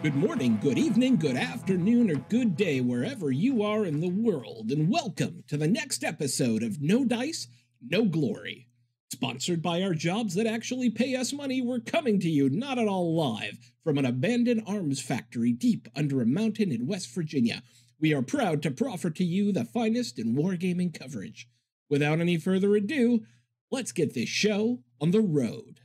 Good morning, good evening, good afternoon, or good day wherever you are in the world, and welcome to the next episode of No Dice, No Glory. Sponsored by our jobs that actually pay us money, we're coming to you not at all live from an abandoned arms factory deep under a mountain in West Virginia. We are proud to proffer to you the finest in wargaming coverage. Without any further ado, let's get this show on the road.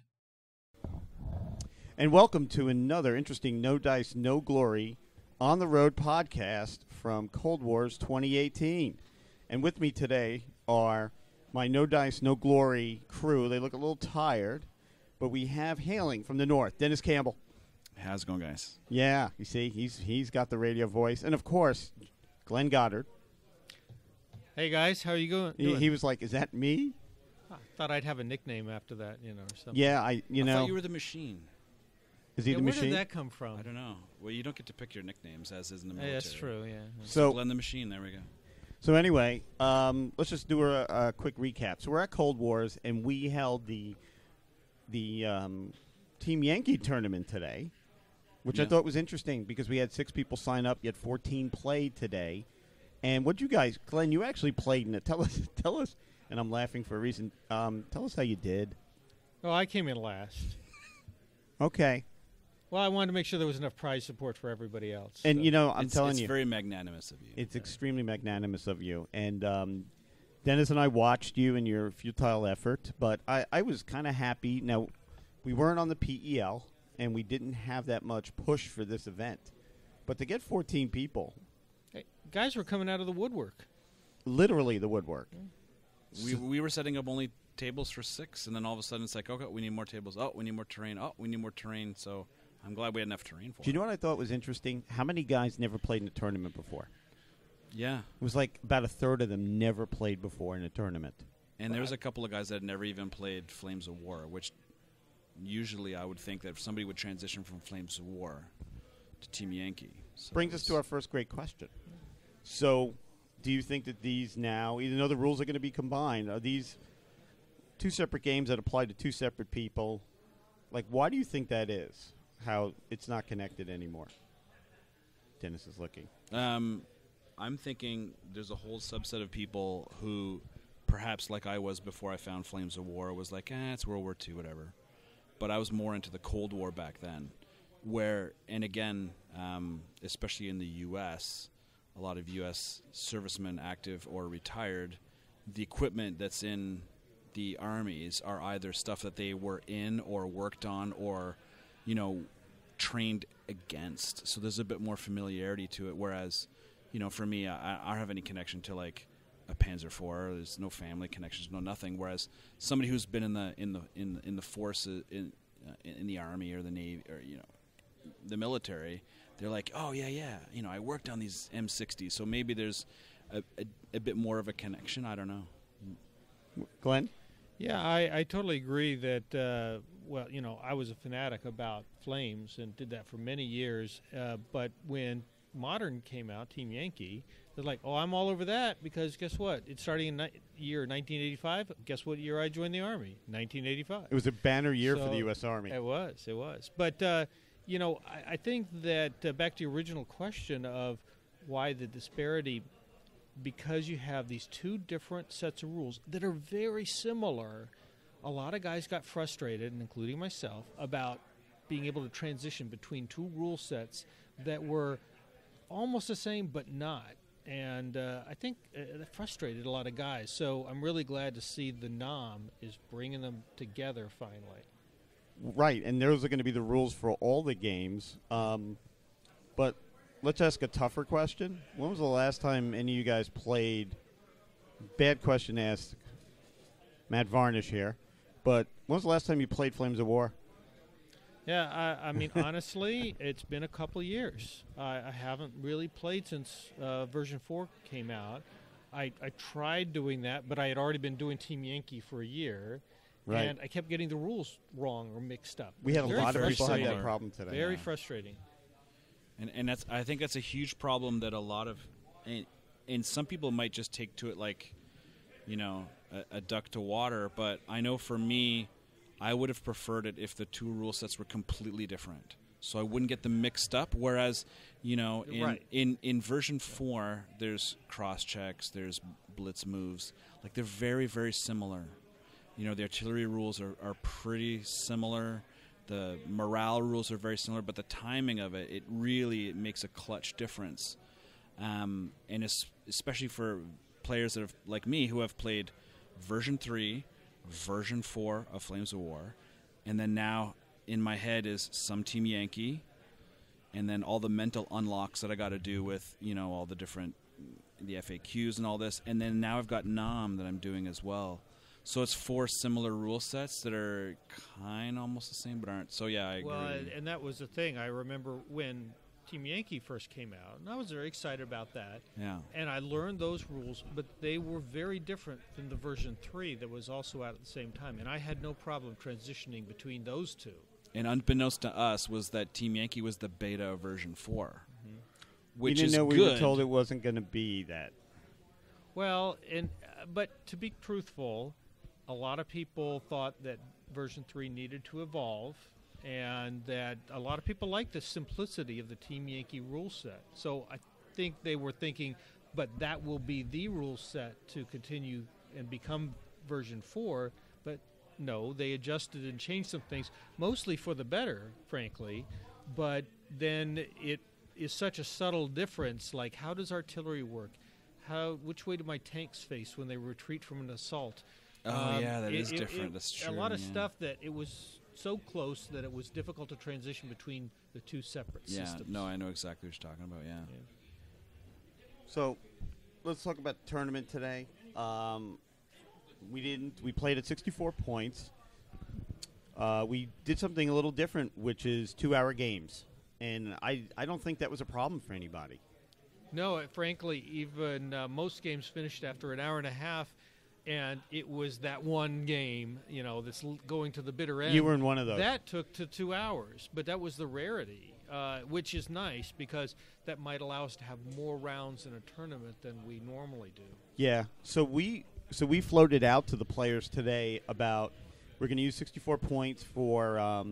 And welcome to another interesting No Dice, No Glory on the road podcast from Cold Wars 2018. And with me today are my No Dice, No Glory crew. They look a little tired, but we have hailing from the north, Dennis Campbell. How's it going, guys? Yeah, you see, he's got the radio voice. And, of course, Glenn Goddard. Hey, guys, how are you doing? He was like, is that me? I thought I'd have a nickname after that, or something. Yeah, I thought you were the machine. Is he the machine? Where did that come from? I don't know. Well, you don't get to pick your nicknames, as is in the military. That's true, yeah. So Glenn the Machine, there we go. So anyway, let's just do a quick recap. So we're at Cold Wars, and we held the Team Yankee tournament today, which I thought was interesting because we had 6 people sign up, yet 14 played today. And what you guys, Glenn, you actually played in it. Tell us, and I'm laughing for a reason. Tell us how you did. Oh, I came in last. Okay. Well, I wanted to make sure there was enough prize support for everybody else. And, so. I'm telling you. It's very magnanimous of you. It's extremely magnanimous of you. And Dennis and I watched you in your futile effort, but I was kind of happy. Now, we weren't on the PEL, and we didn't have that much push for this event. But to get 14 people. Hey, guys were coming out of the woodwork. Literally the woodwork. We were setting up only tables for 6, and then all of a sudden it's like, okay, we need more tables. Oh, we need more terrain. Oh, we need more terrain. So I'm glad we had enough terrain for it. Do you know what I thought was interesting? How many guys never played in a tournament before? Yeah. It was like about a third of them never played before in a tournament. And there was a couple of guys that had never even played Flames of War, which usually I would think that if somebody would transition from Flames of War to Team Yankee. So brings us to our first great question. So do you think that these now, even though the rules are going to be combined, are these 2 separate games that apply to 2 separate people? Like, why do you think that is? How it's not connected anymore? Dennis is looking. I'm thinking there's a whole subset of people who, perhaps like I was before I found Flames of War, was like, it's World War II, whatever. But I was more into the Cold War back then, where, and again, especially in the U.S., a lot of U.S. servicemen, active or retired, the equipment that's in the armies are either stuff that they were in or worked on or, trained against. So there's a bit more familiarity to it. Whereas, for me, I don't have any connection to like a Panzer IV. There's no family connections, no nothing. Whereas somebody who's been in the forces, in the army or the Navy or the military, they're like, oh yeah, I worked on these M60s. So maybe there's a bit more of a connection. I don't know. Glenn? Yeah, I totally agree that, I was a fanatic about Flames and did that for many years. But when Modern came out, Team Yankee, they're like, oh, I'm all over that because guess what? It's starting in year 1985. Guess what year I joined the Army? 1985. It was a banner year for the U.S. Army. It was. But, I think that back to your original question of why the disparity, because you have these 2 different sets of rules that are very similar, a lot of guys got frustrated, including myself, about being able to transition between 2 rule sets that were almost the same but not. And I think that frustrated a lot of guys. So I'm really glad to see the NOM is bringing them together finally. Right, and those are going to be the rules for all the games. But let's ask a tougher question. When was the last time any of you guys played? Bad question asked. Matt Varnish here. But when was the last time you played Flames of War? Yeah, I mean, honestly, it's been a couple of years. I haven't really played since version 4 came out. I tried doing that, but I had already been doing Team Yankee for a year. Right. And I kept getting the rules wrong or mixed up. We had a lot of people had that problem today. Very frustrating. And I think that's a huge problem that a lot of, and some people might just take to it like, a duck to water. But I know for me, I would have preferred it if the 2 rule sets were completely different. so I wouldn't get them mixed up. Whereas, Right. in version 4, there's cross checks, there's blitz moves. Like, they're very, very similar. The artillery rules are pretty similar. The morale rules are very similar, but the timing of it really makes a clutch difference. And especially for players that have, like me, who have played version 3, version 4 of Flames of War, and then now in my head is some Team Yankee, and then all the mental unlocks that I got to do with, all the different, the FAQs and all this, and then now I've got NOM that I'm doing as well. So it's 4 similar rule sets that are kind of almost the same, but aren't. So yeah, I agree. Well, and that was the thing. I remember when Team Yankee first came out, and I was very excited about that. Yeah. And I learned those rules, but they were very different than the version 3 that was also out at the same time. And I had no problem transitioning between those two. And unbeknownst to us was that Team Yankee was the beta of version 4, which we didn't is know good. we were told it wasn't going to be that. Well, but to be truthful, a lot of people thought that version 3 needed to evolve, and that a lot of people like the simplicity of the Team Yankee rule set. So I think they were thinking, but that will be the rule set to continue and become version 4. But no, they adjusted and changed some things, mostly for the better, frankly. But then it is such a subtle difference, like how does artillery work? Which way do my tanks face when they retreat from an assault? Oh, yeah, that is different. That's true. A lot of stuff that it was so close that it was difficult to transition between the two separate systems. Yeah, no, I know exactly what you're talking about, yeah. So let's talk about the tournament today. We played at 64 points. We did something a little different, which is 2-hour games. And I don't think that was a problem for anybody. No, frankly, even most games finished after an hour and a half, and it was that one game, that's going to the bitter end. You were in one of those. That took to 2 hours, but that was the rarity, which is nice because that might allow us to have more rounds in a tournament than we normally do. Yeah. So we floated out to the players today about we're going to use 64 points for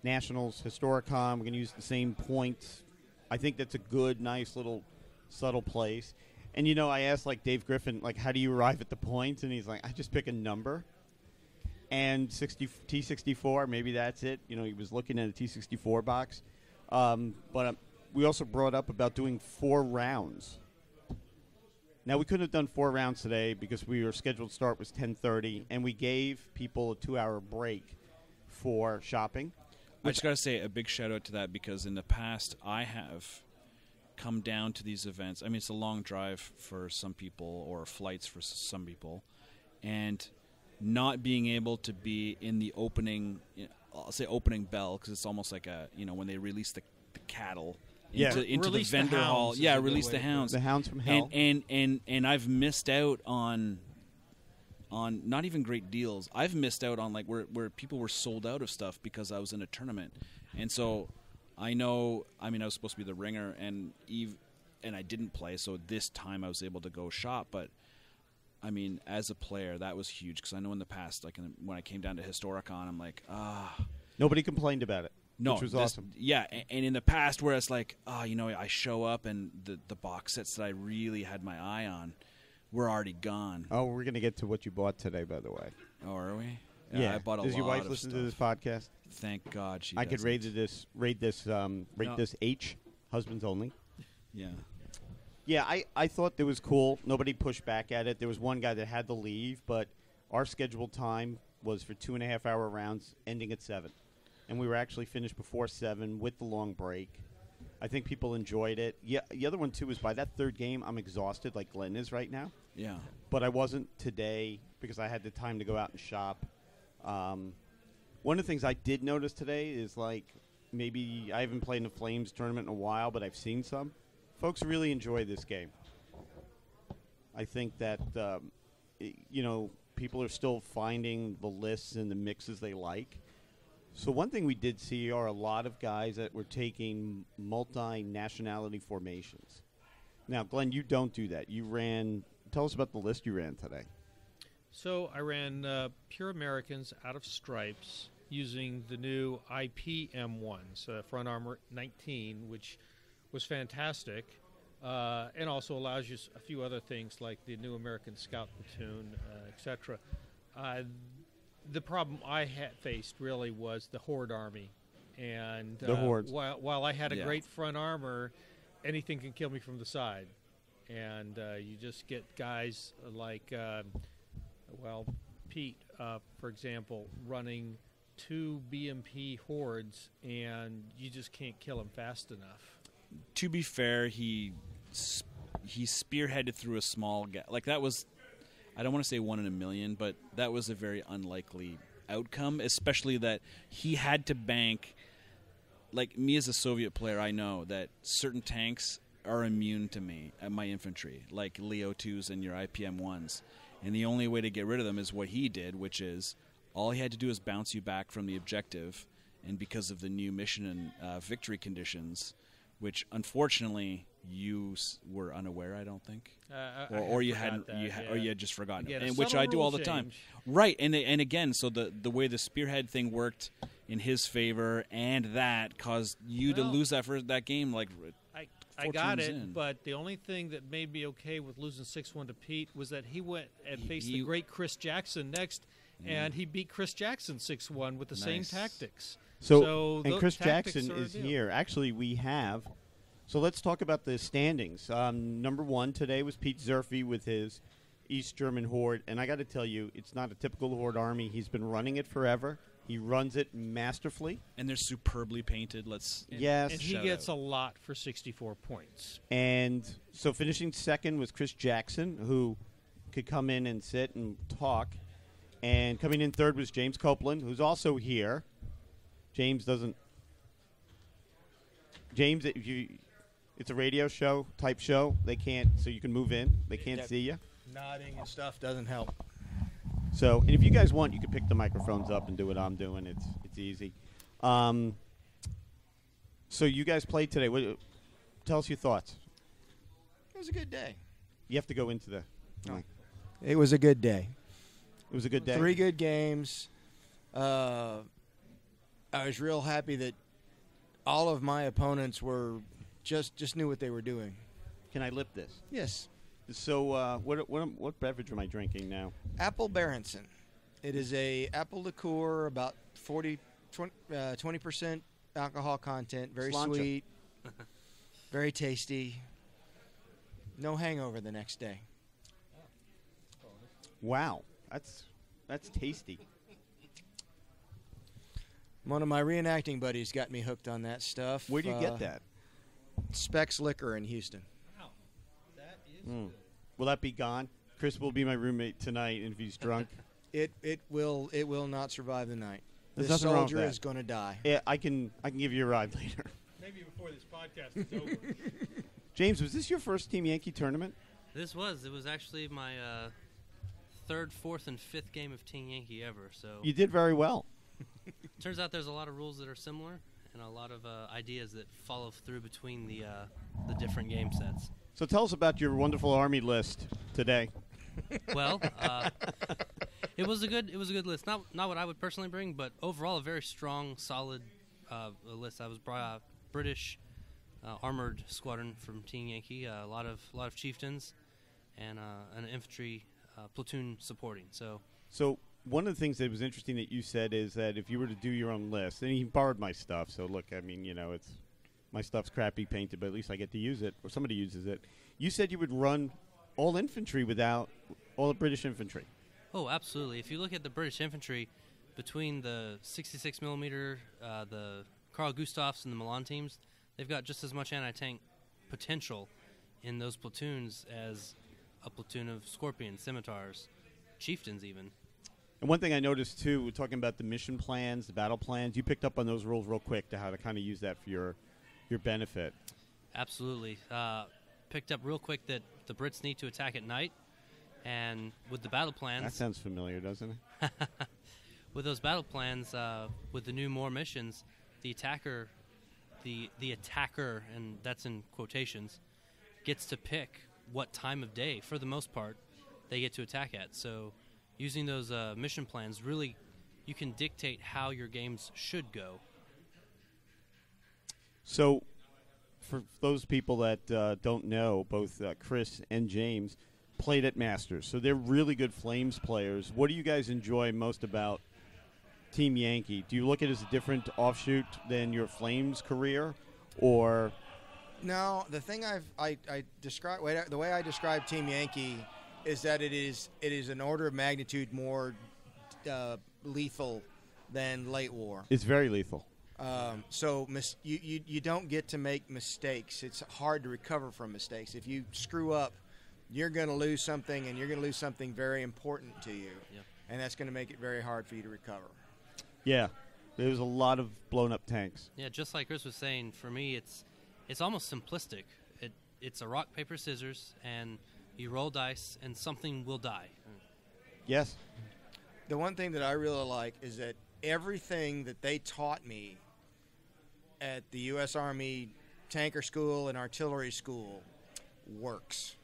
Nationals, Historicon. We're going to use the same points. I think that's a good, nice little subtle place. And, I asked, Dave Griffin, how do you arrive at the points? And he's like, I just pick a number. And T64, maybe that's it. He was looking at a T64 box. But we also brought up about doing 4 rounds. Now, we couldn't have done 4 rounds today because we were scheduled to start was 10:30, and we gave people a 2-hour break for shopping. I just got to say a big shout-out to that because in the past I have come down to these events. I mean, it's a long drive for some people or flights for some people. And not being able to be in the opening, I'll say opening bell because it's almost like when they release the cattle into the vendor hall. Yeah, release the hounds. The hounds from hell. And I've missed out on not even great deals. I've missed out on where people were sold out of stuff because I was in a tournament. And so I was supposed to be the ringer and I didn't play, so this time I was able to go shop, but I mean, as a player, that was huge because I know in the past, when I came down to Historicon, I'm like, Nobody complained about it. No, which was awesome. Yeah, and in the past, where it's like, I show up and the box sets that I really had my eye on were already gone. Oh, we're going to get to what you bought today, by the way. Oh, are we? Yeah, I bought a lot of stuff. Does your wife listen to this podcast? Thank God she I could rate this H, husbands only. Yeah. Yeah, I thought it was cool. Nobody pushed back at it. There was one guy that had to leave, but our scheduled time was for 2.5-hour rounds ending at 7. And we were actually finished before 7 with the long break. I think people enjoyed it. Yeah, the other one, too, is by that third game, I'm exhausted like Glenn is right now. Yeah. But I wasn't today because I had the time to go out and shop. One of the things I did notice today is, maybe I haven't played in a Flames tournament in a while, but I've seen some. Folks really enjoy this game. I think that, people are still finding the lists and the mixes they like. So one thing we did see are a lot of guys that were taking multi-nationality formations. Now, Glenn, you don't do that. Tell us about the list you ran today. So I ran pure Americans out of stripes, using the new IPM1s, Front Armor 19, which was fantastic, and also allows you a few other things like the new American Scout Platoon, etc. The problem I had faced really was the Horde Army. And the Hordes. While I had a great front armor, anything can kill me from the side. And you just get guys like, Pete, for example, running 2 BMP Hordes, and you just can't kill him fast enough. To be fair, he spearheaded through a small gap. Like, that was, I don't want to say 1 in a million, but that was a very unlikely outcome, especially that he had to bank. Like, me as a Soviet player, I know that certain tanks are immune to me and my infantry, like Leo 2s and your IPM 1s. And the only way to get rid of them is what he did, which is all he had to do is bounce you back from the objective. And because of the new mission and victory conditions, which unfortunately you were unaware, I don't think, or you hadn't, or you had just forgotten, and which I do all the time, right? And again, so the way the spearhead thing worked in his favor, and that caused you to lose that game. Like, I got it, but the only thing that made me okay with losing 6-1 to Pete was that he went and faced the great Chris Jackson next, and he beat Chris Jackson 6-1 with the same tactics. So and Chris Jackson is here. Actually, we have. So let's talk about the standings. Number 1 today was Pete Zerfy with his East German Horde, and I got to tell you, it's not a typical Horde army. He's been running it forever. He runs it masterfully. And they're superbly painted. Yes. And he gets a lot for 64 points. And so finishing second was Chris Jackson, who could come in and sit and talk. And coming in third was James Copeland, who's also here. James, it's a radio show type show. They can't, so you can move in. They can't see you. Nodding and stuff doesn't help. So, and if you guys want, you can pick the microphones up and do what I'm doing. It's easy. So you guys played today. Tell us your thoughts. It was a good day. You have to go into the. It was a good day. It was a good day. 3 good games. I was real happy that all of my opponents were just knew what they were doing. Can I lip this? Yes. So what beverage am I drinking now? Apple Berenson. It is a apple liqueur, about 20% alcohol content, very sweet, very tasty. No hangover the next day. Wow, that's tasty. One of my reenacting buddies got me hooked on that stuff. Where do you get that? Specs Liquor in Houston. Wow, that is good. Will that be gone? Chris will be my roommate tonight, and if he's drunk, it will not survive the night. There's this nothing wrong with soldier that. is going to die. Yeah, I can give you a ride later. Maybe before this podcast is over. James, was this your first Team Yankee tournament? It was actually my 3rd, 4th, and 5th game of Team Yankee ever. So You did very well. turns out there's a lot of rules that are similar and a lot of ideas that follow through between the different game sets. So tell us about your wonderful Army list today. Well, it was a good list. Not what I would personally bring, but overall a very strong, solid list. I was British armored squadron from Team Yankee. A lot of chieftains and an infantry platoon supporting. So one of the things that was interesting that you said is that if you were to do your own list, and he borrowed my stuff, so look, I mean, it's my stuff's crappy painted, but at least I get to use it, or somebody uses it. You said you would run all infantry without all the British infantry. Oh, absolutely. If you look at the British infantry, between the 66 millimeter, the Carl Gustavs and the Milan teams, they've got just as much anti-tank potential in those platoons as a platoon of Scorpions, Scimitars, Chieftains even. And one thing I noticed, too, we're talking about the mission plans, the battle plans, you picked up on those rules real quick to how to kind of use that for your benefit. Absolutely. Picked up real quick that the Brits need to attack at night, and with the battle plans... That sounds familiar, doesn't it? With those battle plans, with the new more missions, the attacker, and that's in quotations, gets to pick what time of day, for the most part, they get to attack at. So using those mission plans really you can dictate how your games should go. So, for those people that don't know, both Chris and James played at Masters, so they're really good Flames players. What do you guys enjoy most about Team Yankee? Do you look at it as a different offshoot than your Flames career, or? No, the thing I describe, the way I describe Team Yankee is that it is an order of magnitude more lethal than late war. It's very lethal. So you don't get to make mistakes. It's hard to recover from mistakes. If you screw up, you're going to lose something, and you're going to lose something very important to you. Yeah. And that's going to make it very hard for you to recover. Yeah, there's a lot of blown-up tanks. Yeah, just like Chris was saying, for me, it's almost simplistic. It's a rock, paper, scissors, and you roll dice, and something will die. Yes. The one thing that I really like is that everything that they taught me at the U.S. Army Tanker School and Artillery School works.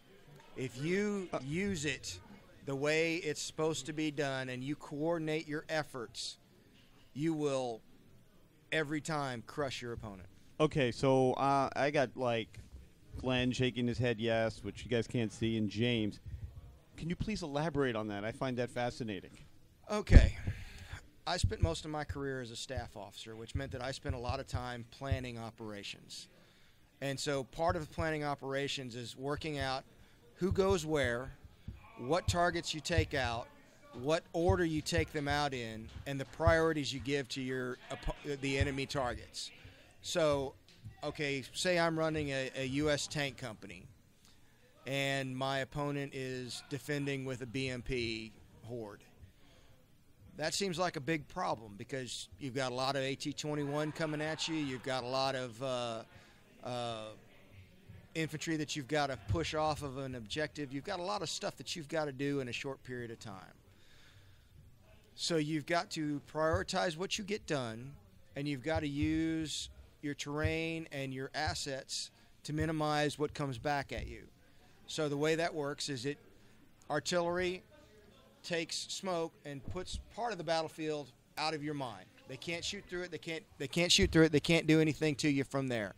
If you use it the way it's supposed to be done and you coordinate your efforts, you will every time crush your opponent. Okay, so I got like Glenn shaking his head yes, which you guys can't see, and James. Can you please elaborate on that? I find that fascinating. Okay. I spent most of my career as a staff officer, which meant that I spent a lot of time planning operations. And so part of planning operations is working out who goes where, what targets you take out, what order you take them out in, and the priorities you give to the enemy targets. So, okay, say I'm running a U.S. tank company, and my opponent is defending with a BMP horde. That seems like a big problem because you've got a lot of AT-21 coming at you. You've got a lot of infantry that you've got to push off of an objective. You've got a lot of stuff that you've got to do in a short period of time. So you've got to prioritize what you get done, and you've got to use your terrain and your assets to minimize what comes back at you. So the way that works is artillery takes smoke and puts part of the battlefield out of your mind. They can't shoot through it. They can't shoot through it. They can't do anything to you from there.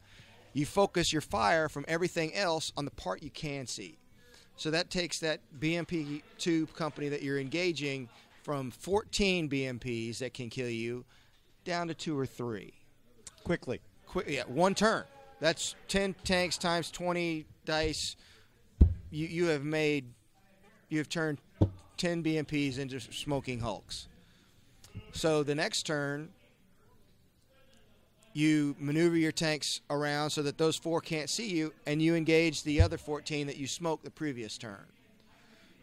You focus your fire from everything else on the part you can see. So that takes that BMP-2 company that you're engaging from 14 BMPs that can kill you down to 2 or 3. Quickly. Yeah, one turn. That's 10 tanks times 20 dice. You have turned 10 BMPs into smoking hulks. So the next turn, you maneuver your tanks around so that those 4 can't see you, and you engage the other 14 that you smoked the previous turn.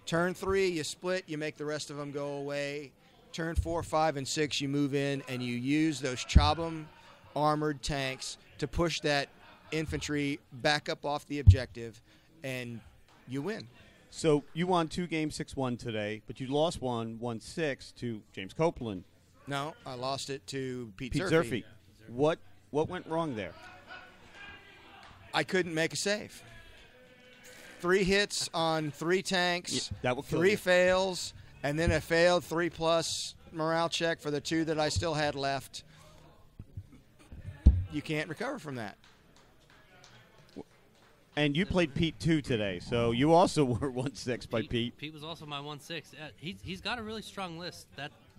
Turn 3, you split, you make the rest of them go away. Turn 4, 5, and 6, you move in, and you use those Chobham armored tanks to push that infantry back up off the objective, and you win. So you won 2 games 6-1 today, but you lost 1-6 to James Copeland. No, I lost it to Pete Zerfy. What went wrong there? I couldn't make a save. 3 hits on 3 tanks, yeah, that will kill 3 you. fails, and then a failed 3+ morale check for the 2 that I still had left. You can't recover from that. And you played Pete 2 today, so you also were 1-6 by Pete. Pete was also my 1-6. He's got a really strong list.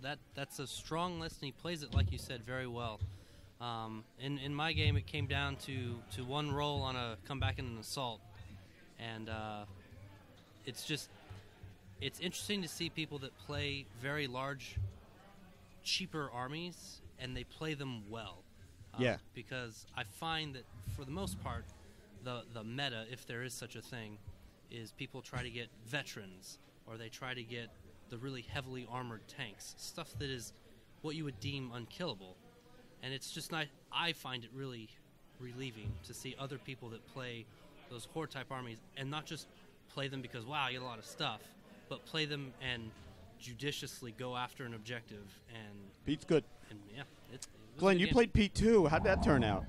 That's a strong list, and he plays it, like you said, very well. In my game, it came down to one roll on a comeback in an assault, and it's interesting to see people that play very large, cheaper armies, and they play them well. Yeah. Because I find that for the most part, the meta, if there is such a thing, is people try to get veterans, or they try to get the really heavily armored tanks, stuff that is what you would deem unkillable. And it's just not, I find it really relieving to see other people that play those horde-type armies and not just play them because, wow, you get a lot of stuff, but play them and judiciously go after an objective. And Pete's good. And yeah, it was Glenn, a good you game. played Pete 2. How'd that turn out?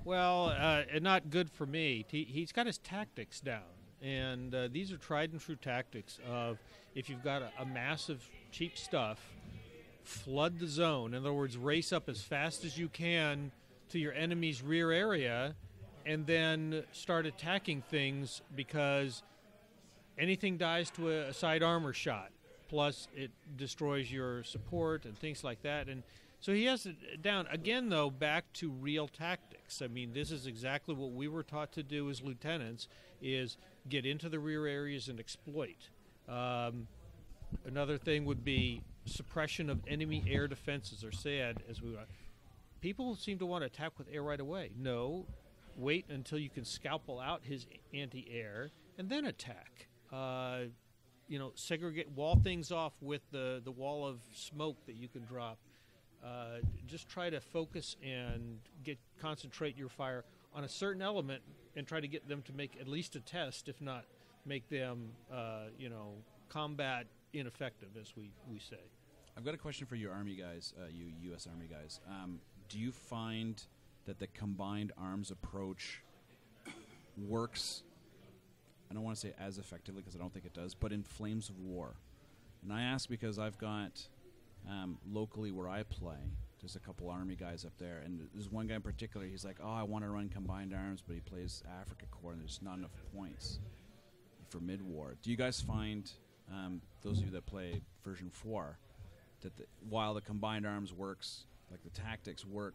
Well, not good for me. He's got his tactics down, and these are tried and true tactics of if you've got a massive cheap stuff, flood the zone. In other words, race up as fast as you can to your enemy's rear area and then start attacking things, because anything dies to a side armor shot. Plus, it destroys your support and things like that. And so he has it down. Again, though, back to real tactics. I mean, this is exactly what we were taught to do as lieutenants, is get into the rear areas and exploit. Another thing would be suppression of enemy air defenses, or SAD, as we people seem to want to attack with air right away. No, wait until you can scalpel out his anti-air and then attack. Segregate, wall things off with the wall of smoke that you can drop. Just try to focus and concentrate your fire on a certain element and try to get them to make at least a test, if not make them, combat ineffective, as we say. I've got a question for you Army guys, you U.S. Army guys. Do you find that the combined arms approach works, I don't want to say as effectively because I don't think it does, but in Flames of War? And I ask because I've got locally where I play, there's a couple Army guys up there, and there's one guy in particular, he's like, I want to run combined arms, but he plays Africa Corps and there's not enough points for mid-war. Do you guys find, those of you that play version 4, that while the combined arms works, like the tactics work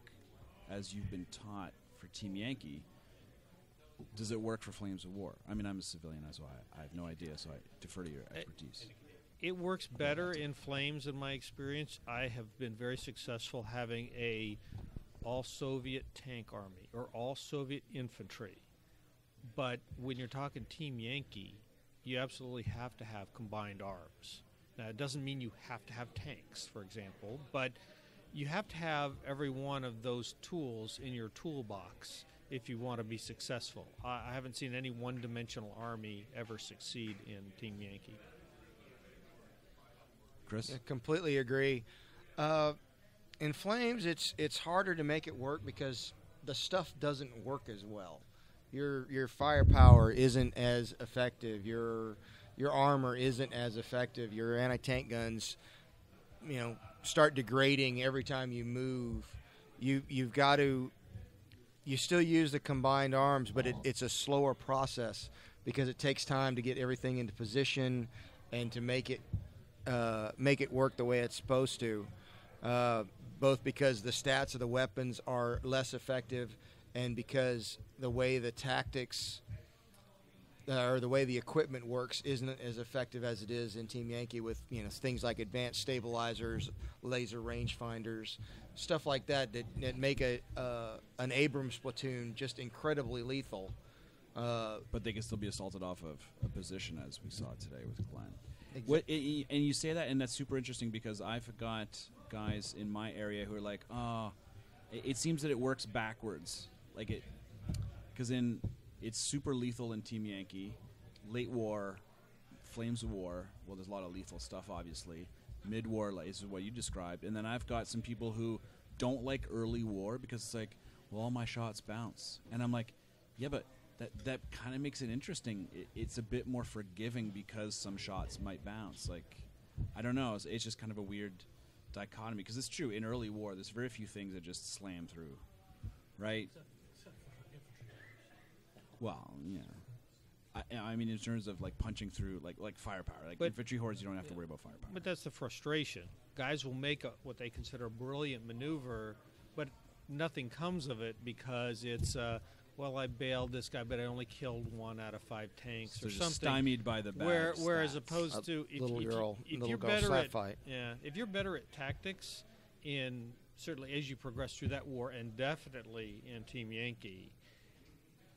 as you've been taught for Team Yankee, does it work for Flames of War? I mean, I'm a civilian, so I have no idea, so I defer to your expertise. It works better in Flames in my experience. I have been very successful having a all-Soviet tank army or all-Soviet infantry. But when you're talking Team Yankee, you absolutely have to have combined arms. Now, it doesn't mean you have to have tanks, for example, but you have to have every one of those tools in your toolbox if you want to be successful. I haven't seen any one-dimensional army ever succeed in Team Yankee. Chris? I completely agree. In Flames, it's harder to make it work because the stuff doesn't work as well. Your firepower isn't as effective. Your armor isn't as effective. Your anti-tank guns, start degrading every time you move. You've got to. You still use the combined arms, but it's a slower process because it takes time to get everything into position and to make it work the way it's supposed to. Both because the stats of the weapons are less effective, and because the way the tactics or the way the equipment works isn't as effective as it is in Team Yankee with things like advanced stabilizers, laser rangefinders, stuff like that make an Abrams platoon just incredibly lethal. But they can still be assaulted off of a position, as we saw today with Glenn. Exactly. And you say that, and that's super interesting because I've got guys in my area who are like, it seems that it works backwards, because it's super lethal in Team Yankee, late war, Flames of War. Well, there's a lot of lethal stuff, obviously. Mid-war, this is what you described, and then I've got some people who don't like early war because it's like, well, all my shots bounce, and I'm like, yeah, but that kind of makes it interesting. It's a bit more forgiving because some shots might bounce. I don't know. It's just kind of a weird dichotomy because it's true. In early war, there's very few things that just slam through, right? Except for infantry. Well, I mean, in terms of punching through, like firepower, but infantry hordes, you don't have to worry about firepower. But that's the frustration. Guys will make what they consider a brilliant maneuver, but nothing comes of it because it's I bailed this guy, but I only killed 1 out of 5 tanks, so or something. Stymied by the bad whereas stats. opposed to if you're better at tactics, certainly as you progress through that war, and definitely in Team Yankee,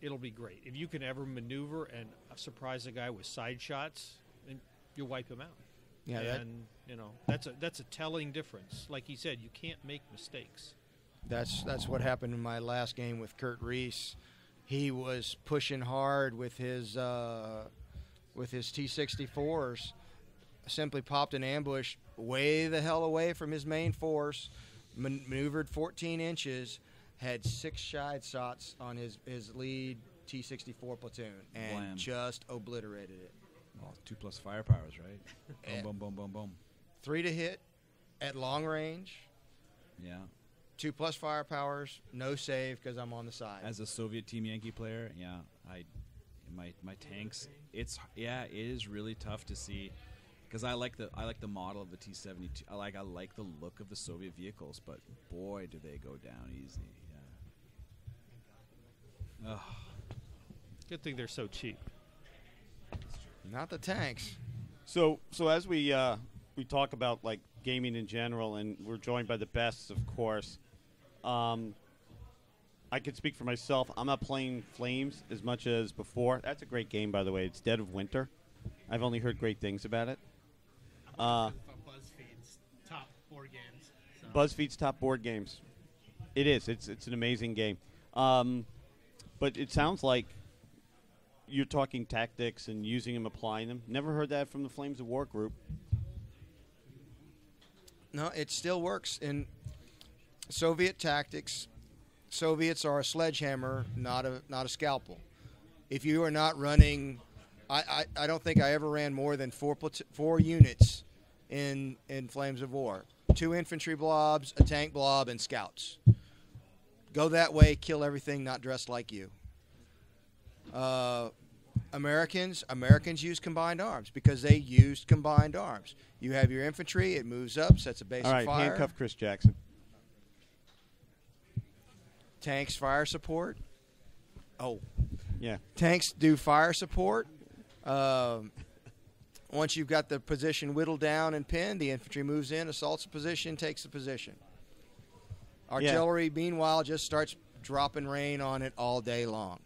it'll be great. If you can ever maneuver and surprise a guy with side shots, and you'll wipe him out. Yeah, that's a telling difference. Like he said, you can't make mistakes. That's what happened in my last game with Kurt Reese. He was pushing hard with his T-64s. Simply popped an ambush way the hell away from his main force, maneuvered 14 inches, had 6 side shots on his lead T-64 platoon, and just obliterated it. Well, 2+ firepowers, right? Boom, boom, boom, boom, boom. 3 to hit, At long range, Yeah. 2+ firepowers, no save because I'm on the side. As a Soviet Team Yankee player, yeah, my tanks. It is really tough to see, because I like the model of the T-72. I like the look of the Soviet vehicles, but boy, do they go down easy. Yeah. Ugh. Good thing they're so cheap. Not the tanks. So as we talk about like gaming in general, and we're joined by the bests, of course. I could speak for myself. I'm not playing Flames as much as before. That's a great game, by the way. It's Dead of Winter. I've only heard great things about it. BuzzFeed's top board games. So. BuzzFeed's top board games. It is. It's an amazing game. But it sounds like you're talking tactics and using them, applying them. Never heard that from the Flames of War group. No, it still works in Soviet tactics. Soviets are a sledgehammer, not a scalpel. If you are not running, I don't think I ever ran more than four units in Flames of War. 2 infantry blobs, a tank blob, and scouts. Go that way, kill everything not dressed like you. Americans use combined arms because they used combined arms. You have your infantry, it moves up, sets a base All right, of fire. handcuff Chris Jackson. Tanks fire support. Oh. Yeah. Tanks do fire support. Once you've got the position whittled down and pinned, the infantry moves in, assaults the position, takes the position. Artillery, meanwhile, just starts dropping rain on it all day long.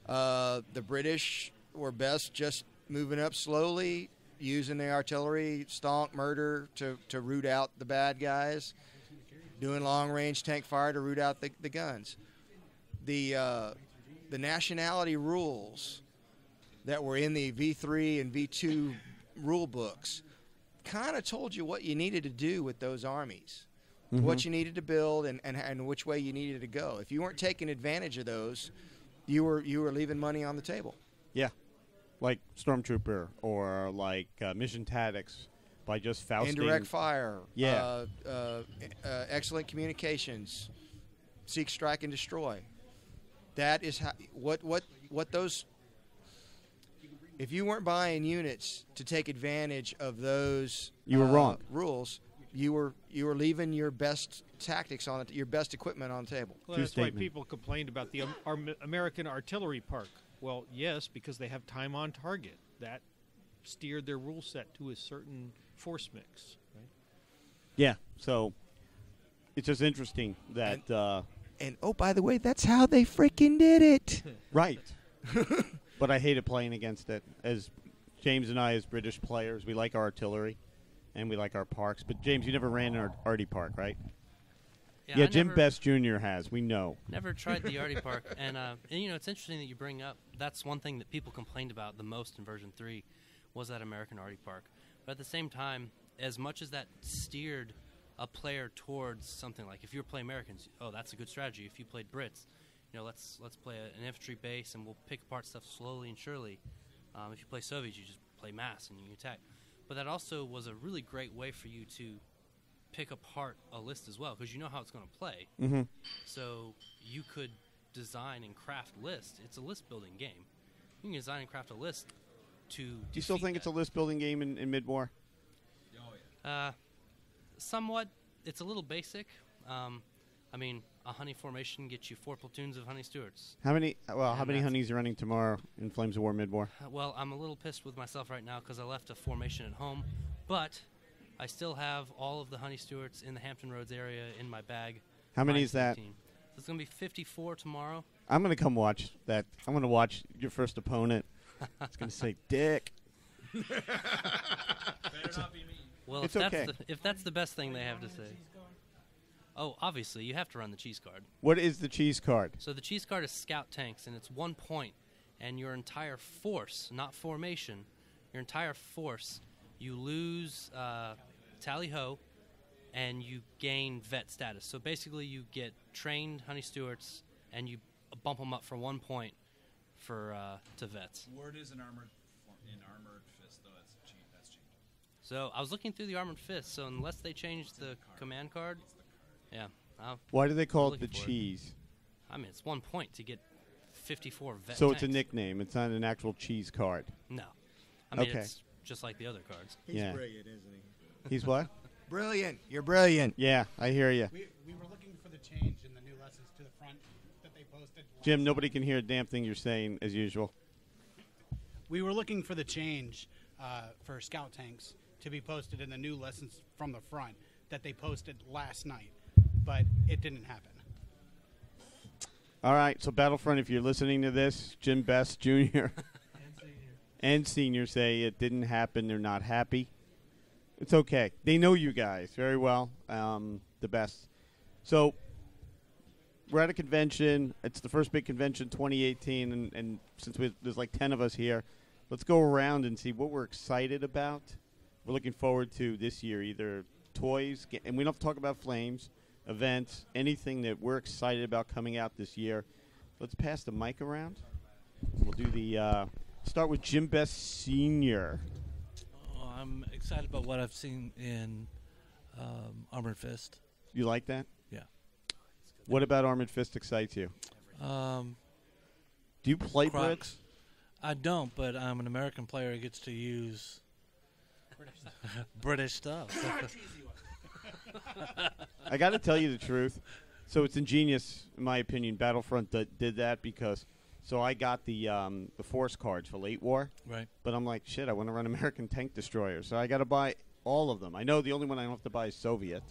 The British were best just moving up slowly, using the artillery, stonk, murder to root out the bad guys, doing long-range tank fire to root out the guns. The nationality rules that were in the V3 and V2 rule books kind of told you what you needed to do with those armies, what you needed to build, and which way you needed to go. If you weren't taking advantage of those, you were leaving money on the table. Yeah. Like Stormtrooper or like Mission Tactics by just Fausting. Indirect fire. Yeah. Excellent communications. Seek, strike, and destroy. That is how what those. If you weren't buying units to take advantage of those, you were wrong. Rules. You were leaving your best tactics on it, your best equipment on the table. Well, that's why people complained about the American Artillery Park. Well, yes, because they have time on target. That steered their rule set to a certain force mix. Right? Yeah, so it's just interesting that... And oh, by the way, that's how they freaking did it. Right. But I hated playing against it. As James and I, as British players, we like our artillery and we like our parks. But, James, you never ran an Artie Park, right? Yeah, Jim Best Jr. has. We know. Never tried the Artie Park. And, you know, it's interesting that you bring up, that's one thing that people complained about the most in version 3 was that American Artie Park. But at the same time, as much as that steered a player towards something like, if you were playing Americans, oh, that's a good strategy. If you played Brits, you know, let's play an infantry base and we'll pick apart stuff slowly and surely. If you play Soviets, you just play mass and you attack. But that also was a really great way for you to pick apart a list as well, because you know how it's going to play. Mm-hmm. So you could design and craft lists. It's a list-building game. You can design and craft a list to Do you still think it's a list-building game in mid-war? Oh, yeah. Somewhat. It's a little basic. I mean, a honey formation gets you 4 platoons of honey stewards. How many honeys are you running tomorrow in Flames of War mid-war? Well, I'm a little pissed with myself right now because I left a formation at home, but I still have all of the honey stewards in the Hampton Roads area in my bag. How many is that? So it's going to be 54 tomorrow. I'm going to come watch that. I'm going to watch your first opponent. It's going to say, Dick. Better not be me. Well, it's if that's the best thing they have to say. Oh, obviously, you have to run the cheese card. What is the cheese card? So the cheese card is scout tanks, and it's 1 point. And your entire force, not formation, your entire force, you lose tally-ho, and you gain vet status. So basically, you get trained honey stewards, and you bump them up for 1 point to vets. Word is in armored fist, though. That's cheap. So I was looking through the Armored Fist. So unless they change the command card, yeah. Why do they call it looking the for it. cheese? I mean, it's 1 point to get 54 vet So it's a tanks. nickname. It's not an actual cheese card. No. I mean, Okay. it's just like the other cards. He's Yeah. brilliant, isn't he? He's what? Brilliant. You're brilliant. Yeah, I hear you. We were looking for the change in the new lessons to the front that they posted. Jim, nobody can hear a damn thing you're saying, as usual. We were looking for the change for scout tanks to be posted in the new lessons from the front that they posted last night, but it didn't happen. All right, so Battlefront, if you're listening to this, Jim Best Jr. and Senior say it didn't happen. They're not happy. It's okay. They know you guys very well, the best. So we're at a convention. It's the first big convention 2018, and since there's like 10 of us here, let's go around and see what we're excited about. We're looking forward to this year, either toys, and we don't have to talk about Flames, events, anything that we're excited about coming out this year. Let's pass the mic around. We'll do the start with Jim Best Senior. Oh, I'm excited about what I've seen in Armored Fist. You like that? Yeah. What about Armored Fist excites you? Do you play Crocs. Brits? I don't, but I'm an American player who gets to use British stuff. I got to tell you the truth. So it's ingenious, in my opinion. Battlefront did that because, so I got the Force cards for Late War. Right. But I'm like, shit, I want to run American tank destroyers, so I got to buy all of them. I know the only one I don't have to buy is Soviet,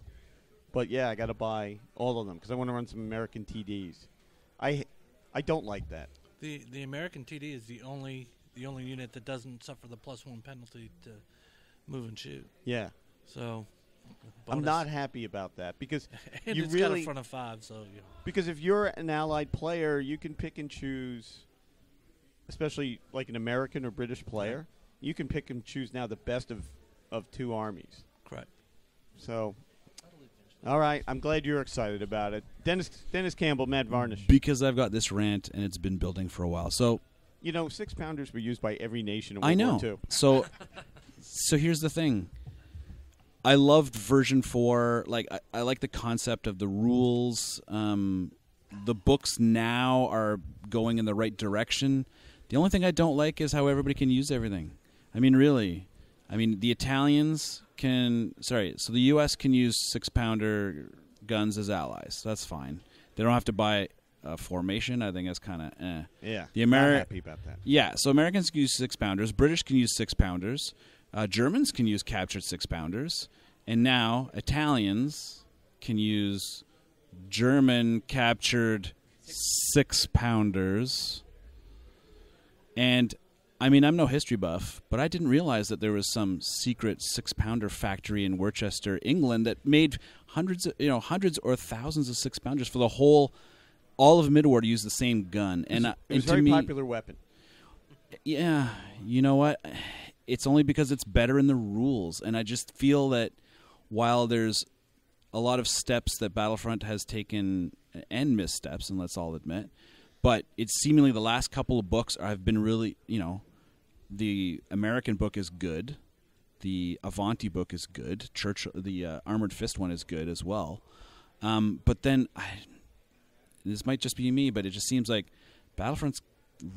but yeah, I got to buy all of them because I want to run some American TDs. I don't like that. The American TD is the only unit that doesn't suffer the +1 penalty to move and shoot. Yeah. So I'm not happy about that because and you it's really got a front of 5, so you know. because if you're an allied player, you can pick and choose, especially like an American or British player. You can pick and choose now the best of two armies. Correct. So, all right, I'm glad you're excited about it. Dennis Campbell, Matt Varnish. Because I've got this rant and it's been building for a while. So You know, 6-pounders were used by every nation in World I know. War II. So here's the thing. I loved version 4. Like I like the concept of the rules. The books now are going in the right direction. The only thing I don't like is how everybody can use everything. I mean, really. I mean, the Italians can... Sorry, so the U.S. can use 6-pounder guns as allies. That's fine. They don't have to buy a formation. I think that's kind of Yeah, The not happy about that. Yeah, so Americans can use 6-pounders. British can use 6-pounders. Germans can use captured 6-pounders. And now Italians can use German captured 6-pounders. And I mean, I'm no history buff, but I didn't realize that there was some secret 6-pounder factory in Worcester, England, that made hundreds or thousands of 6-pounders for all of mid-war to use the same gun. And It was a to very me, popular weapon. yeah, you know what? It's only because it's better in the rules, and I just feel that while there's a lot of steps that Battlefront has taken and missteps, and let's all admit, but it's seemingly the last couple of books have been really, the American book is good, the Avanti book is good, the Armored Fist one is good as well, but then this might just be me, but it just seems like Battlefront's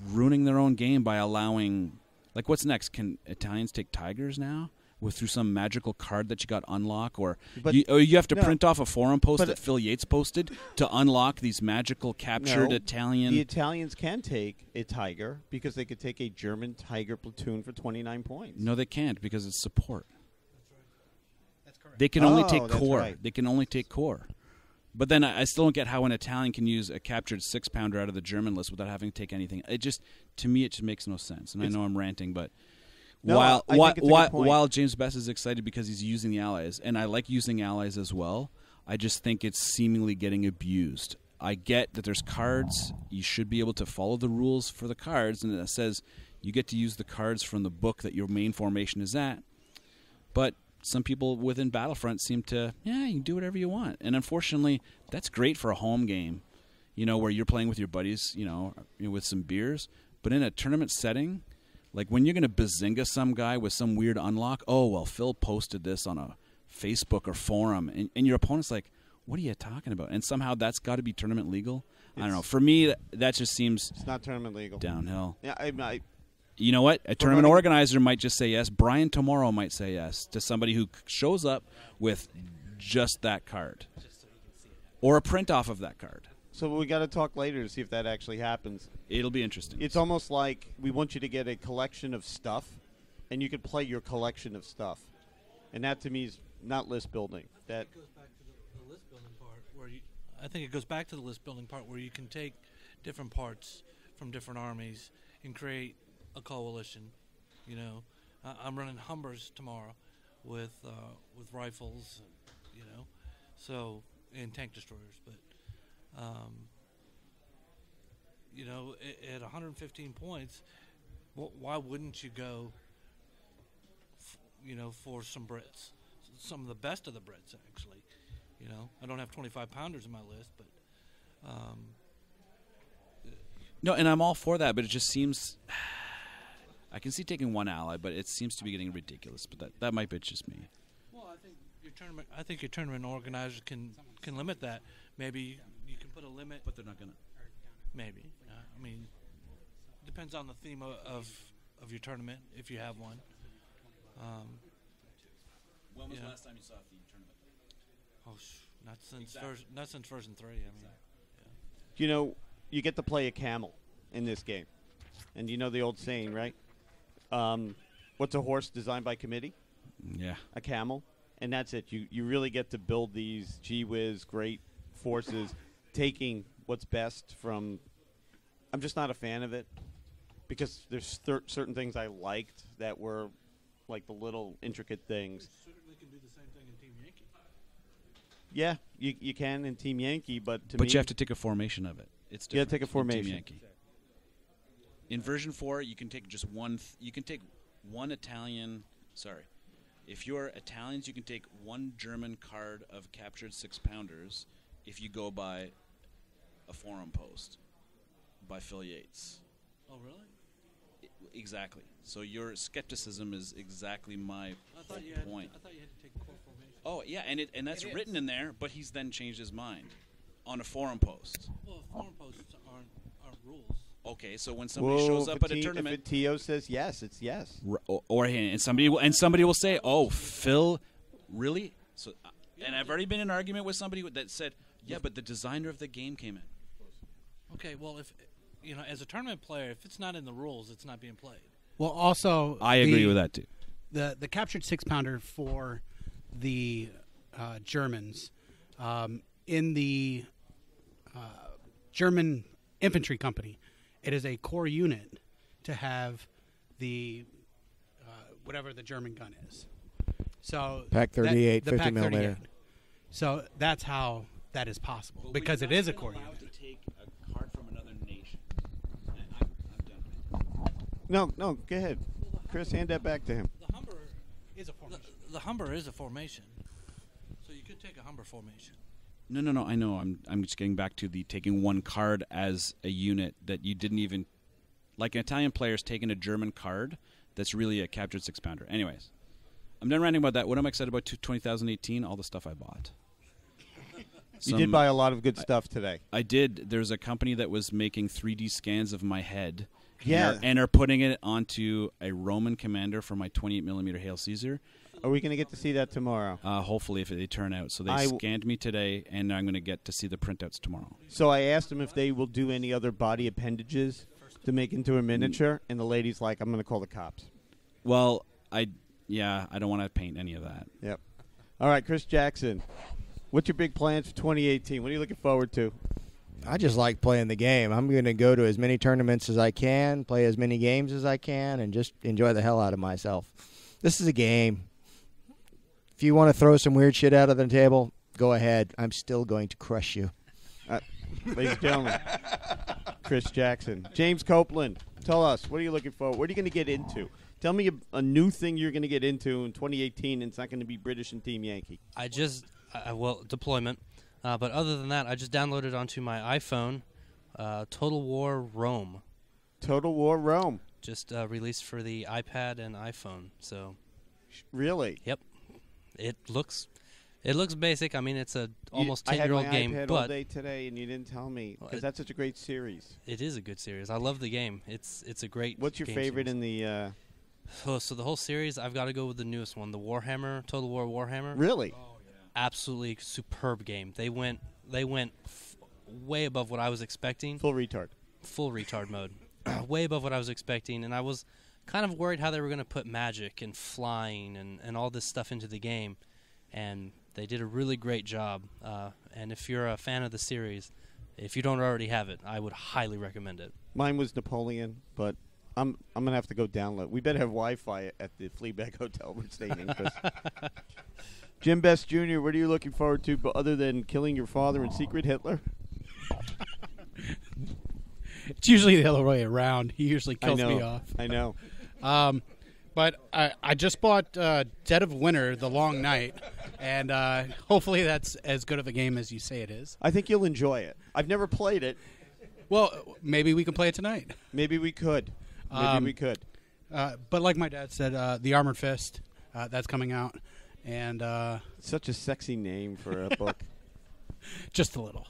ruining their own game by allowing, like, what's next? Can Italians take Tigers now? Through some magical card that you got unlock, or you have to print off a forum post that Phil Yates posted to unlock these magical captured Italian. The Italians can take a Tiger because they could take a German Tiger platoon for 29 points. No, they can't because it's support. That's correct. They can only take that's core. right. They can only take core. But then I still don't get how an Italian can use a captured 6-pounder out of the German list without having to take anything. To me, it just makes no sense. And I know I'm ranting, but No, I think it's a good point. while James Best is excited because he's using the allies, and I like using allies as well, I just think it's seemingly getting abused. I get that there's cards. You should be able to follow the rules for the cards, and it says you get to use the cards from the book that your main formation is at. But some people within Battlefront seem to, you can do whatever you want. And unfortunately, that's great for a home game, where you're playing with your buddies, with some beers. But in a tournament setting, Like when you're going to bazinga some guy with some weird unlock, oh, well, Phil posted this on a Facebook or forum, and your opponent's like, what are you talking about? And somehow that's got to be tournament legal? I don't know. For me, that just seems It's not tournament legal. Downhill. Yeah, You know what? A tournament organizer might just say yes. Brian tomorrow might say yes to somebody who shows up with just that card. Or a print off of that card. So we got to talk later to see if that actually happens. It'll be interesting. It's almost like we want you to get a collection of stuff, and you can play your collection of stuff. And that, to me, is not list building. That It goes back to the list building part where I think it goes back to the list building part where you can take different parts from different armies and create a coalition. You know, I'm running Humbers tomorrow with rifles, you know, so and tank destroyers. But you know, at 115 points, why wouldn't you go? You know, for some Brits, some of the best of the Brits, actually. You know, I don't have 25 pounders in my list, but no, and I'm all for that, but it just seems I can see taking one ally, but it seems to be getting ridiculous. But that might be just me. well, I think your tournament organizers can limit that. Maybe you can put a limit, But they're not gonna. maybe. I mean, depends on the theme of your tournament if you have one. When was Yeah. the last time you saw a themed tournament? Not since version 3. I mean, you know, you get to play a camel in this game. And you know the old saying, right? What's a horse designed by committee? Yeah. A camel. And that's it. You really get to build these gee-whiz great forces, taking what's best from... I'm just not a fan of it because there's certain things I liked that were like the little intricate things. certainly can do the same thing in Team Yankee. Yeah, you can in Team Yankee, but But you have to take a formation of it. It's You gotta different take a in formation. Team Yankee. In version 4, you can take just one. You can take one Italian. Sorry, if you're Italians, you can take one German card of captured 6-pounders. If you go by a forum post by Phil Yates. Oh, really? Exactly. So your skepticism is exactly my point. I thought you had to take core formation. Oh yeah, and that's written in there, but he's then changed his mind on a forum post. Well, forum posts aren't rules. Okay, so when somebody shows up at a tournament, if a TO says yes, it's yes. and somebody will say, "Oh, Phil, really?" So, and I've already been in an argument with somebody that said, "Yeah, but the designer of the game came in." Okay, well, if you know, as a tournament player, if it's not in the rules, it's not being played. Well, also, I agree with that too. The captured 6-pounder for the Germans in the German infantry company, it is a core unit to have the whatever the German gun is. So Pack 38, the 50 Pack millimeter. 38. So that's how that is possible because it is a core unit. To take a card from another nation. I'm done. No, go ahead. Chris, hand that back to him. The Humber is a formation. The Humber is a formation, so you could take a Humber formation. No. I know. I'm just getting back to the taking one card as a unit that you didn't even like. An Italian player's taking a German card that's really a captured 6-pounder. Anyways, I'm done ranting about that. What am I excited about? 2018, all the stuff I bought. You did buy a lot of good stuff today. I did. There's a company that was making 3D scans of my head. Yeah. And are putting it onto a Roman commander for my 28mm Hail Caesar. Are we going to get to see that tomorrow? Hopefully, if they turn out. So they scanned me today, and I'm going to get to see the printouts tomorrow. So I asked them if they will do any other body appendages to make into a miniature, and the lady's like, I'm going to call the cops. Well, I don't want to paint any of that. Yep. All right, Chris Jackson, what's your big plans for 2018? What are you looking forward to? I just like playing the game. I'm going to go to as many tournaments as I can, play as many games as I can, and just enjoy the hell out of myself. This is a game. If you want to throw some weird shit out of the table, go ahead. I'm still going to crush you. Ladies and gentlemen, Chris Jackson. James Copeland, tell us, what are you looking for? What are you going to get into? Tell me a new thing you're going to get into in 2018, and it's not going to be British and Team Yankee. Deployment. But other than that, I just downloaded onto my iPhone Total War Rome. Total War Rome. just released for the iPad and iPhone. So, Really? yep, it looks basic. I mean, it's a almost I had 10-year-old my game, iPad but all day today, and you didn't tell me because that's such a great series. it is a good series. I love the game. It's a great. What's your game favorite series. in the? So the whole series, I've got to go with the newest one, the Warhammer, Total War Warhammer. Really? Absolutely superb game. They went way above what I was expecting. Full retard. Full retard mode. Way above what I was expecting, and I was kind of worried how they were going to put magic and flying and all this stuff into the game, and they did a really great job. And if you're a fan of the series, if you don't already have it, I would highly recommend it. Mine was Napoleon, but I'm gonna have to go download. We better have Wi-Fi at the Fleabag Hotel we're staying in, Chris. Jim Best Jr., what are you looking forward to, but other than killing your father and Secret Hitler? It's usually the other way around. He usually kills me off. I know. But I just bought Dead of Winter, The Long Night, and hopefully that's as good of a game as you say it is. I think you'll enjoy it. I've never played it. Well, maybe we can play it tonight. Maybe we could. Maybe we could. But like my dad said, The Armored Fist, that's coming out. And Such a sexy name for a book. Just a little.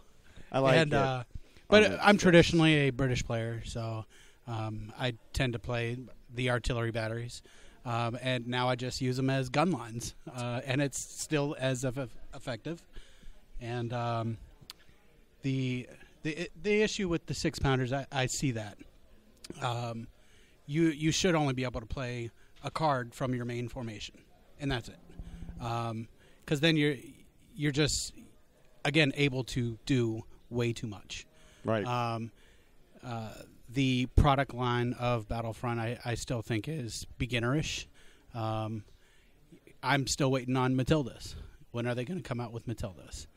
I like it. But I'm traditionally a British player, so I tend to play the artillery batteries. And now I just use them as gun lines. And it's still as effective. And the issue with the 6-pounders, I see that. You should only be able to play a card from your main formation, and that's it. Because then you're just, again, able to do way too much. Right. The product line of Battlefront, I still think is beginnerish. I'm still waiting on Matildas. When are they going to come out with Matildas?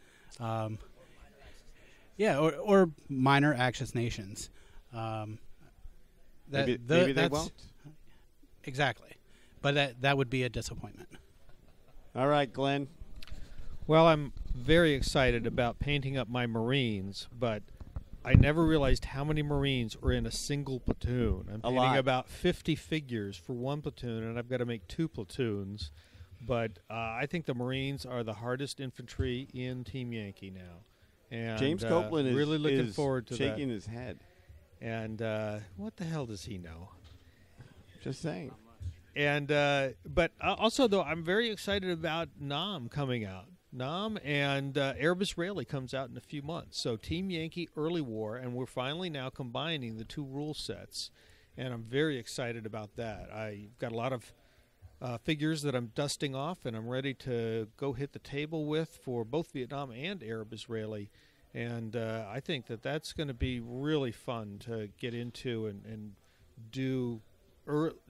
Yeah, or minor Axis nations. Maybe they won't. Exactly. But that would be a disappointment. All right, Glenn. Well, I'm very excited about painting up my Marines, but I never realized how many Marines are in a single platoon. I'm painting lot. about 50 figures for one platoon, and I've got to make 2 platoons. But I think the Marines are the hardest infantry in Team Yankee now. And James Copeland is really looking forward to shaking that. his head. And what the hell does he know? Just saying. And but also, though, I'm very excited about NAM coming out. NAM and Arab Israeli comes out in a few months. So Team Yankee Early War, and we're finally now combining the 2 rule sets. And I'm very excited about that. I've got a lot of figures that I'm dusting off, and I'm ready to go hit the table with for both Vietnam and Arab Israeli. And I think that that's going to be really fun to get into and do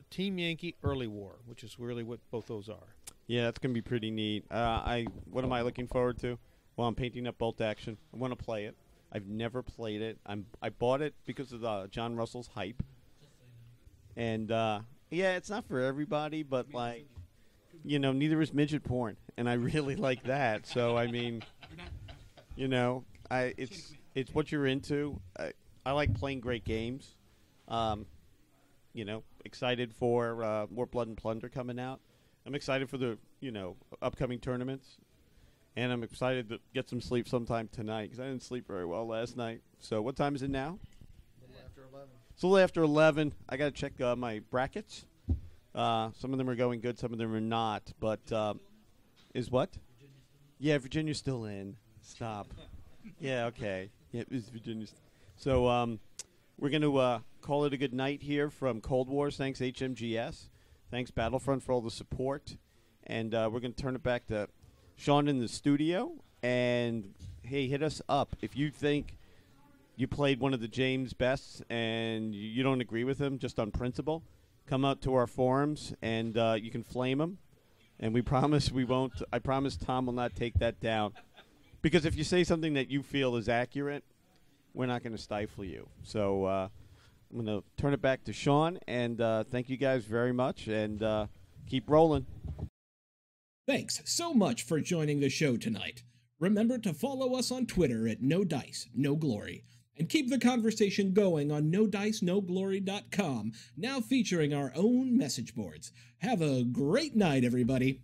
Team Yankee Early War, which is really what both those are. Yeah, that's going to be pretty neat. What am I looking forward to? Well, I'm painting up Bolt Action. I want to play it. I've never played it. I bought it because of John Russell's hype. And, yeah, it's not for everybody, but, like, neither is midget porn. And I really like that. So, I mean, it's what you're into. I like playing great games. Excited for more Blood and Plunder coming out. I'm excited for the, upcoming tournaments. And I'm excited to get some sleep sometime tonight because I didn't sleep very well last night. So what time is it now? A little after 11. It's a little after 11. I got to check my brackets. Some of them are going good. Some of them are not. But is what? Yeah, Virginia's still in. Stop. Yeah, okay. Yeah, it's Virginia. So we're going to call it a good night here from Cold Wars. Thanks, HMGS. Thanks, Battlefront, for all the support. And we're going to turn it back to Sean in the studio. And, hey, hit us up. If you think you played one of the James Bests and you don't agree with him just on principle, come out to our forums and you can flame him. And we promise we won't. I promise Tom will not take that down. Because if you say something that you feel is accurate, we're not going to stifle you. So I'm going to turn it back to Sean, and thank you guys very much, and keep rolling. Thanks so much for joining the show tonight. Remember to follow us on Twitter at No Dice, No Glory. And keep the conversation going on NoDiceNoGlory.com, now featuring our own message boards. Have a great night, everybody.